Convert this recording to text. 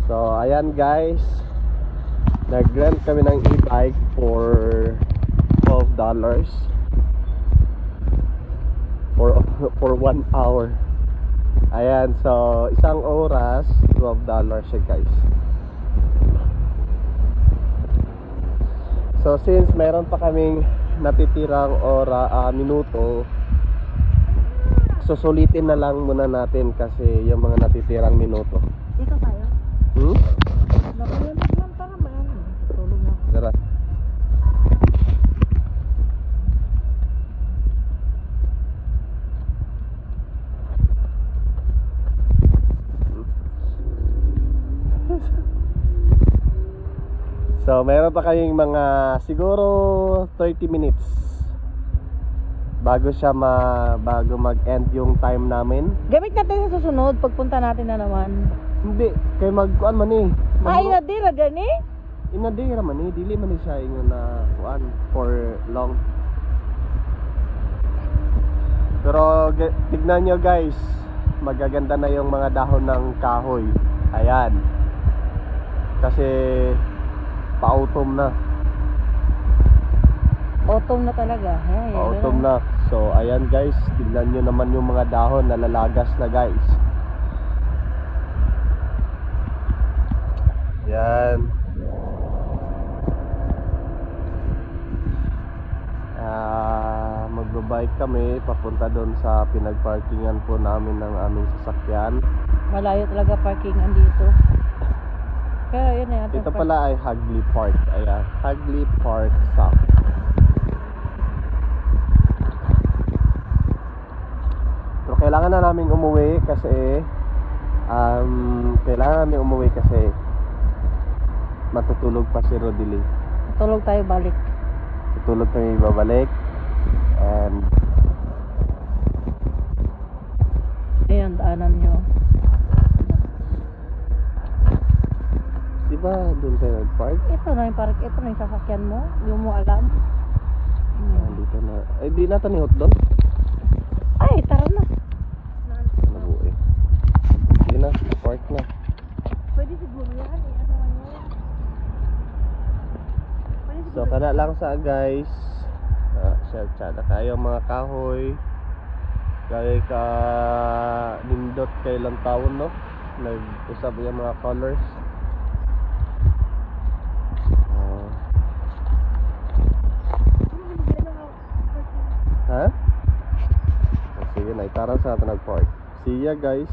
So ayan guys, nag-rent kami ng e-bike for $12 for 1 hour. Ayan, so isang oras $12 siya guys. So since meron pa kaming natitirang minuto, susulitin na lang muna natin kasi yung mga natitirang minuto. Dito tayo. Nakayamit lang para maano. Tulog na. Tara. So, meron pa kayong mga siguro 30 minutes bago mag-end yung time namin. Gamit natin sa susunod pagpunta natin na naman. Hindi, kay magkuan man eh. Inadira gani? Inadira man eh, dili man eh siya ingon na kuan for long. Pero tignan nyo guys, magaganda na yung mga dahon ng kahoy. Ayan. Kasi pa-autumn na. Autumn na talaga. Autumn na. So ayan guys, tignan nyo naman yung mga dahon na lalagas na guys. Yan. Magbabike kami papunta doon sa pinagparkingan po namin ng aming sasakyan. Malayo talaga parkingan dito. Pero yun na Ito pala ay Hagley Park. Ayan, Hagley Park South. Pero kailangan na namin umuwi kasi matutulog pa si Rodilly. Tulog tayo balik. Tutulog kami babalik. And ayan, daanan nyo. diba doon tayo nag-park? Ito na yung park. Ito na yung sasakyan mo. Yung mo alam. Dito na. Ay, di natin ni hot doon. Ay, tara na. Nabuo eh. Sige na, park na. Pwede siguro yan. So, kana lang sa guys. Share-chat na kayo mga kahoy. Kaya ka nindot kay lang taon, no? Nag-usap yung mga colors. Ha? Sige na, itarang sa natin nag-park. See ya guys.